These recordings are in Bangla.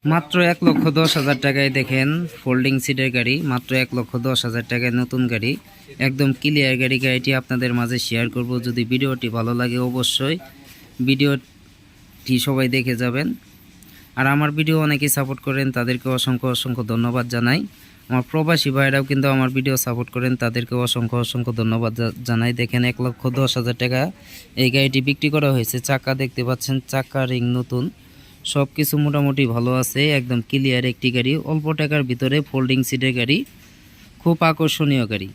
মাত্র 1,10,000 টাকায় দেখেন ফোল্ডিং সিটের গাড়ি, মাত্র 1,10,000 টাকায় নতুন গাড়ি, একদম ক্লিয়ার গাড়ি। গাড়িটি আপনাদের মাঝে শেয়ার করব। যদি ভিডিওটি ভালো লাগে অবশ্যই ভিডিওটি সবাই দেখে যাবেন। আর আমার ভিডিও অনেকেই সাপোর্ট করেন, তাদেরকে অসংখ্য অসংখ্য ধন্যবাদ জানাই। আমার প্রবাসী ভাইরাও কিন্তু আমার ভিডিও সাপোর্ট করেন, তাদেরকে অসংখ্য অসংখ্য ধন্যবাদ জানাই। দেখেন 1,10,000 টাকা এই গাড়িটি বিক্রি করা হয়েছে। চাকা দেখতে পাচ্ছেন, চাকা রিং নতুন, সব কিছু মোটামুটি ভালো আছে, একদম ক্লিয়ার একটি গাড়ি, অল্প টাকার ভিতরে ফোল্ডিং সিটের গাড়ি, খুব আকর্ষণীয় গাড়ি।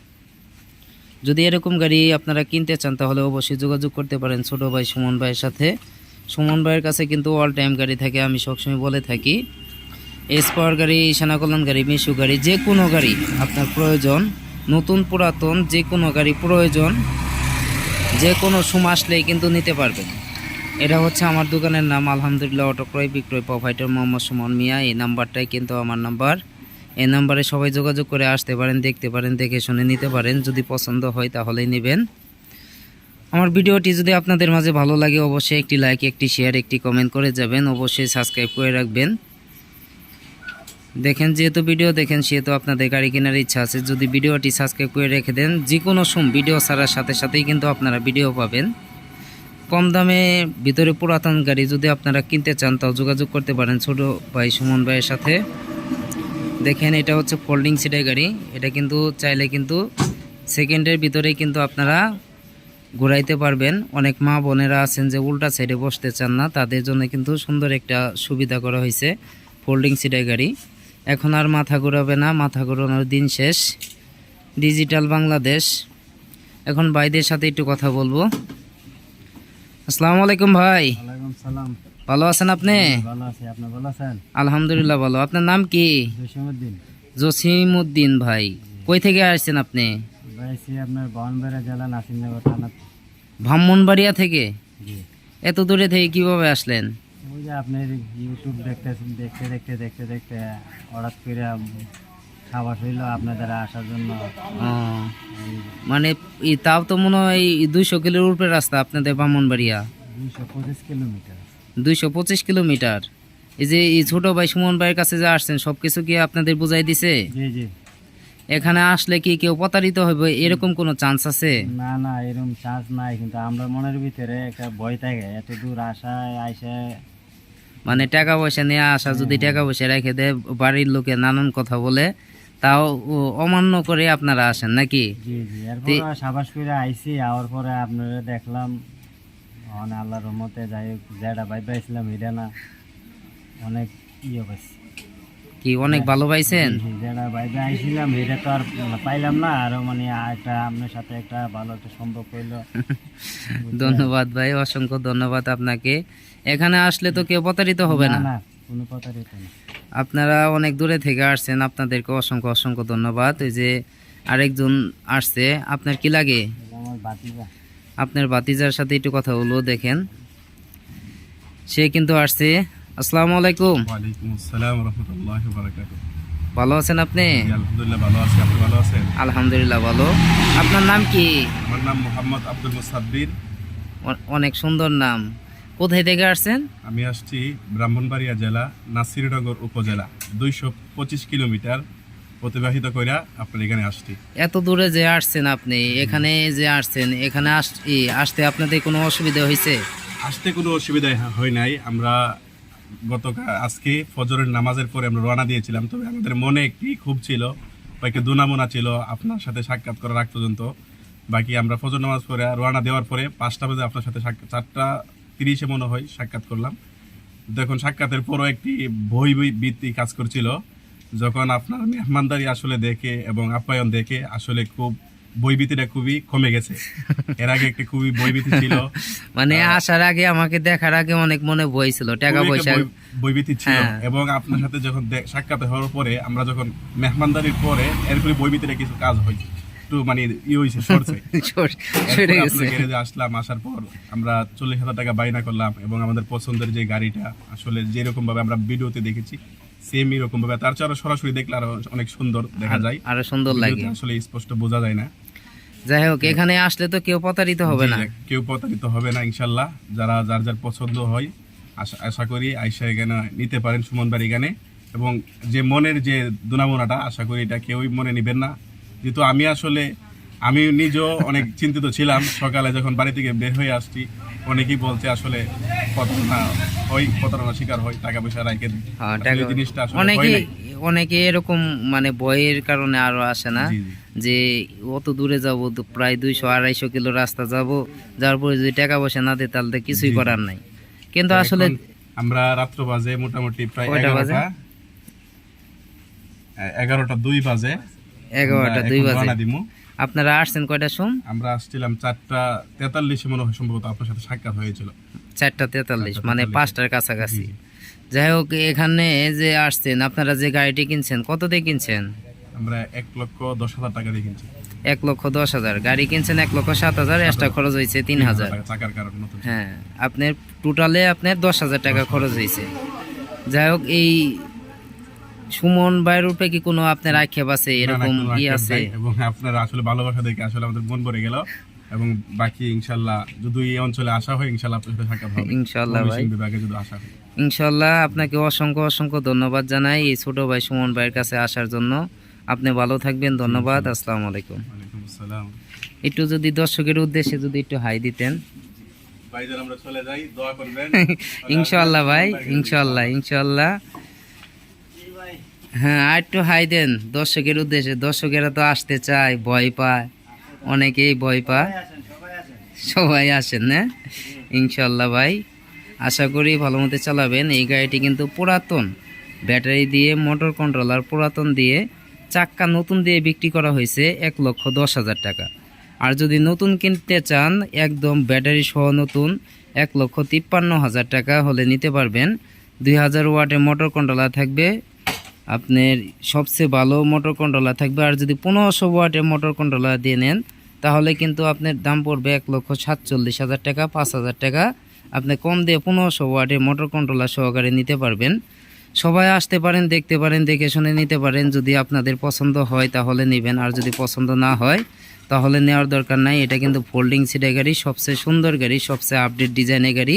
যদি এরকম গাড়ি আপনারা কিনতে চান তাহলে অবশ্যই যোগাযোগ করতে পারেন ছোটো ভাই সুমন ভাইয়ের সাথে। সুমন ভাইয়ের কাছে কিন্তু অল টাইম গাড়ি থাকে, আমি সবসময় বলে থাকি। এসপাওয়ার গাড়ি, সেনাকল্যাণ গাড়ি, মিশু গাড়ি, যে কোনো গাড়ি আপনার প্রয়োজন, নতুন পুরাতন যে কোনো গাড়ি প্রয়োজন, যে কোনো সময় আসলেই কিন্তু নিতে পারবেন। এটা হচ্ছে আমার দোকানের নাম আলহামদুলিল্লাহ অটো ক্রয় বিক্রয় প্রোভাইডার মোহাম্মদ সুমন মিয়া। এই নাম্বারটাই কিন্তু আমার নাম্বার। এই নাম্বারে সবাই যোগাযোগ করে আসতে পারেন, দেখতে পারেন, দেখে শুনে নিতে পারেন। যদি পছন্দ হয় তাহলেই নেবেন। আমার ভিডিওটি যদি আপনাদের মাঝে ভালো লাগে অবশ্যই একটি লাইক, একটি শেয়ার, একটি কমেন্ট করে যাবেন। অবশ্যই সাবস্ক্রাইব করে রাখবেন। দেখেন যেহেতু ভিডিও দেখেন সেহেতু আপনাদের গাড়ি কেনার ইচ্ছা আছে। যদি ভিডিওটি সাবস্ক্রাইব করে রেখে দেন, যে কোনো ভিডিও ছাড়ার সাথে সাথেই কিন্তু আপনারা ভিডিও পাবেন। কম দামে ভিতরে পুরাতন গাড়ি যদি আপনারা কিনতে চান তাও যোগাযোগ করতে পারেন ছোটো ভাই সুমন ভাইয়ের সাথে। দেখেন এটা হচ্ছে ফোল্ডিং সিটের গাড়ি। এটা কিন্তু চাইলে কিন্তু সেকেন্ডের ভিতরেই কিন্তু আপনারা ঘোরাইতে পারবেন। অনেক মা বোনেরা আছেন যে উল্টা সাইডে বসতে চান না, তাদের জন্য কিন্তু সুন্দর একটা সুবিধা করা হয়েছে ফোল্ডিং সিটের গাড়ি। এখন আর মাথা ঘোরাবে না, মাথা ঘোরানোর দিন শেষ। ডিজিটাল বাংলাদেশ। এখন ভাইদের সাথে একটু কথা বলবো। আসসালামু আলাইকুম ভাই। ওয়ালাইকুম সালাম। ভালো আছেন আপনি? ভালো আছি, আপনি ভালো আছেন? আলহামদুলিল্লাহ ভালো। আপনার নাম কি? জসিমউদ্দিন। জসিমউদ্দিন ভাই। কই থেকে আসছেন আপনি? ভাইছি আপনার ব্রাহ্মণবাড়িয়া জেলা নাসিরনগর থানা। ব্রাহ্মণবাড়িয়া থেকে? জি। এত দূরে থেকে কিভাবে আসলেন? ওই যে আপনার ইউটিউব দেখতেছেন, দেখতে দেখতে দেখতে দেখতে হঠাৎ করে খাবার হইলো আপনাদের আসার জন্য। ও, মানে তাও তো মনে হয় 200 কিলোর উপরে রাস্তা আপনাদের ব্রাহ্মণবাড়িয়া। 225 কিলোমিটার। 225 কিলোমিটার। এই যে এই ছোট ভাই সুমন ভাইয়ের কাছে যে আসছেন সব কিছু কি আপনাদের বুঝাই দিছে? জি জি। এখানে আসলে কি কেউ প্রতারিত হবে এরকম কোনো চান্স আছে? না না, এরকম চান্স নাই, কিন্তু আমরা মনের ভিতরে একটা ভয় থাকে এত দূর আসায় আইসে। মানে টাকা পয়সা নিয়ে আসা, যদি টাকা পয়সা রেখে দেয়, বাড়ির লোকে নানান কথা বলে, তাও অমান্য করে আপনারা আসেন নাকি? জি জি। এরপর সাবাস করে আইসি, আওয়ার পরে আপনারা দেখলাম মানে আল্লাহর রহমতে যাই হোক, যেটা ভাই পাইছিলাম এটা না, অনেক ইয়ে পাইছি। কি অনেক ভালো পাইছেন? যেটা বাইরে আইছিলাম এটা তো আর পাইলাম না, আরো মানে একটা আপনার সাথে একটা ভালো একটা সম্পর্ক হইলো। ধন্যবাদ ভাই, অসংখ্য ধন্যবাদ আপনাকে। এখানে আসলে তো কেউ প্রতারিত হবে না? না, কোনো প্রতারিত না। আপনারা অনেক দূরে থেকে আসছেন, আপনাদেরকে অসংখ্য অসংখ্য ধন্যবাদ। ওই যে আরেকজন আসছে, আপনার কি লাগে? আমার বাতিজা। আপনার ভাতিজার সাথে একটু কথা বলবো। দেখেন সে কিন্তু আসছে। আসসালামু আলাইকুম। ওয়ালাইকুম আসসালাম ওয়া রাহমাতুল্লাহি ওয়া বারাকাতুহু। ভালো আছেন আপনি? জি, আলহামদুলিল্লাহ ভালো আছি। আপনি ভালো আছেন? আলহামদুলিল্লাহ ভালো। আপনার নাম কি? আমার নাম মোহাম্মদ আব্দুল মুসাব্বির। অনেক সুন্দর নাম। কোথায় থেকে আসছেন? আমি আসছি ব্রাহ্মণবাড়িয়া জেলা নাসিরনগর উপজেলা, 225 কিলোমিটার অতিবাহিত কইরা আপনার এখানে আসছি। এত দূরে যে আসছেন আপনি, এখানে যে আসছেন, এখানে আসতে আপনাদের কোনো অসুবিধা হয়েছে? আসতে কোনো অসুবিধা হয় নাই। আমরা আজকে ফজরের নামাজের পরে আমরা রওনা দিয়েছিলাম, তবে আমাদের মনে একটি খুব ছিল বা একটি দুনামনা ছিল আপনার সাথে সাক্ষাৎ করার আগ পর্যন্ত। বাকি আমরা ফজর নামাজ পরে রওনা দেওয়ার পরে 5টা বাজে আপনার সাথে 4:30 মনে হয় সাক্ষাৎ করলাম। দেখুন সাক্ষাতের পরও একটি ভীতি কাজ করছিল, যখন আপনার মেহমানদারি আসলে দেখে এবং আপ্যায়ন দেখে আসলে খুব ভীতিটা খুবই কমে গেছে। এর আগে একটি খুবই ভীতি ছিল, মানে আসার আগে আমাকে দেখার আগে অনেক মনে ভয় ছিল, টাকা পয়সা ভীতি ছিল। হ্যাঁ। এবং আপনার সাথে যখন সাক্ষাৎ হওয়ার পরে আমরা যখন মেহমানদারির পরে এরপরে ভীতিটা কিছু কাজ হয়, একটু মানে হয়েছে সরছে। গ্যারেজে আসলাম, আসার পর আমরা 40,000 টাকা বাইনা করলাম এবং আমাদের পছন্দের যে গাড়িটা আসলে যেরকম ভাবে আমরা ভিডিওতে দেখেছি সেম এরকম ভাবে, তার চেয়ে আরো সরাসরি দেখলে আরো অনেক সুন্দর দেখা যায়, আরো সুন্দর লাগে, আসলে স্পষ্ট বোঝা যায় না। যাই হোক, এখানে আসলে তো কেউ প্রতারিত হবে না। কেউ প্রতারিত হবে না ইনশাল্লাহ। যারা যার যার পছন্দ হয় আশা করি আইসা এখানে নিতে পারেন সুমন ভাইয়ের এখানে। এবং যে মনের যে দুনামোনাটা, আশা করি এটা কেউই মনে নেবেন না, যেহেতু আমি নিজেও অনেক চিন্তিত ছিলাম। সকালে যখন বাড়ি থেকে বের হয়ে আসছি, অনেকেই বলছে আসলে প্রতারণা শিকার হয়, টাকা পয়সা রাখে দেয়। হ্যাঁ, আসলে এই জিনিসটা আসলে হয় অনেকে নাই। অনেকে এরকম মানে বইয়ের কারণে আরো আসে না, জি, জি। যে অত দূরে যাব, প্রায় 200-250 কিলো রাস্তা যাব, যার পরে যদি টাকা পয়সা না দেয় তাহলে তো কিছুই জি, জি। করার নাই। কিন্তু তো আসলে এখন আমরা রাত্র বাজে মোটামুটি প্রায় কয়টা বাজে? 11টা 2 বাজে। 11টা 2 আমরা এখন বাজে। রওনা দিমু। আপনারা আসছেন কয়টার সময়? আমরা আসছিলাম 4টা 43 মনে হয় সম্ভবত আপনার সাথে সাক্ষাৎ হয়েছিল। 4টা 43, মানে 4টা 43 5টার কাছাকাছি। জি, জি। যাই হোক, এখানে যে আসছেন, আপনারা যে গাড়িটি কিনছেন কত দিয়ে কিনছেন? আমরা 1,10,000 টাকা দিয়ে কিনছি। 1,10,000 গাড়ি কিনছেন, 1,07,000, এক্সট্রা খরচ হয়েছে 3,000। টাকা চাকার কারণ নতুন। হ্যাঁ, আপনার টোটালে আপনার 10,000 টাকা খরচ হয়েছে। যাই হোক, এই সুমন ভাইয়ের উপরে কি কোনো আপনার আক্ষেপ আছে, না, না, এরকম কোনো ই আক্ষেপ আছে? নাই। এবং আপনারা আসলে ভালোবাসা দেখে আসলে আমাদের মন ভরে গেল। এবং বাকি ইনশাল্লাহ যদি এই অঞ্চলে আসা হয়, ইনশাল্লাহ আপনার সাথে সাক্ষাৎ হবে। ইনশাল্লাহ ভাই, ময়মনসিংহ বিভাগে যদি আসা হয়। ইনশাল্লাহ। আপনাকে অসংখ্য অসংখ্য ধন্যবাদ জানাই এই ছোট ভাই সুমন ভাইয়ের কাছে আসার জন্য। আপনি ভালো থাকবেন, ধন্যবাদ। আসসালামু আলাইকুম। ওয়ালাইকুম আসসালাম। একটু যদি দর্শকের উদ্দেশ্যে যদি একটু হাই দিতেন। ভাইজান, আমরা চলে যাই, দোয়া করবেন। ইনশাল্লাহ ভাই, ইনশাল্লাহ, ইনশাল্লাহ। হ্যাঁ, আর একটু হাই দেন দর্শকের উদ্দেশ্যে। দর্শকেরা তো আসতে চায়, ভয় পায়, অনেকেই ভয় পায়। সবাই আসেন না? ইনশাল্লাহ ভাই, আশা করি ভালো মতো চালাবেন। এই গাড়িটি কিন্তু পুরাতন, ব্যাটারি দিয়ে, মোটর কন্ট্রোলার পুরাতন দিয়ে, চাক্কা নতুন দিয়ে বিক্রি করা হয়েছে 1,10,000 টাকা। আর যদি নতুন কিনতে চান, একদম ব্যাটারি সহ নতুন, 1,53,000 টাকা হলে নিতে পারবেন। 2000 ওয়াটের মোটর কন্ট্রোলার থাকবে, আপনার সবচেয়ে ভালো মোটর কন্ট্রোলার থাকবে। আর যদি 1500 ওয়াটের মোটর কন্ট্রোলার দিয়ে নেন, তাহলে কিন্তু আপনার দাম পড়বে 1,47,000 টাকা, 5,000 টাকা। আপনি কম দিয়ে 1500 ওয়াটের মোটর কন্ট্রোলার সহকারে নিতে পারবেন। সবাই আসতে পারেন, দেখতে পারেন, দেখে শুনে নিতে পারেন। যদি আপনাদের পছন্দ হয় তাহলে নেবেন, আর যদি পছন্দ না হয় তাহলে নেওয়ার দরকার নাই। এটা কিন্তু ফোল্ডিং সিটের গাড়ি, সবচেয়ে সুন্দর গাড়ি, সবচেয়ে আপডেট ডিজাইনের গাড়ি।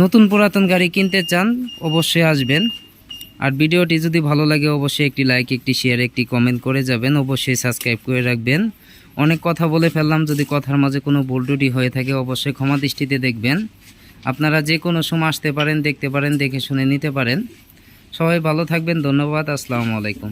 নতুন পুরাতন গাড়ি কিনতে চান অবশ্যই আসবেন। আর ভিডিওটি যদি ভালো লাগে অবশ্যই একটি লাইক, একটি শেয়ার, একটি কমেন্ট করে যাবেন। অবশ্যই সাবস্ক্রাইব করে রাখবেন। অনেক কথা বলে ফেললাম, যদি কথার মাঝে কোনো ভুল ত্রুটি হয়ে থাকে অবশ্যই ক্ষমা দৃষ্টিতে দেখবেন। আপনারা যে কোনো সময় আসতে পারেন, দেখতে পারেন, দেখে শুনে নিতে পারেন। সবাই ভালো থাকবেন, ধন্যবাদ। আসসালামু আলাইকুম।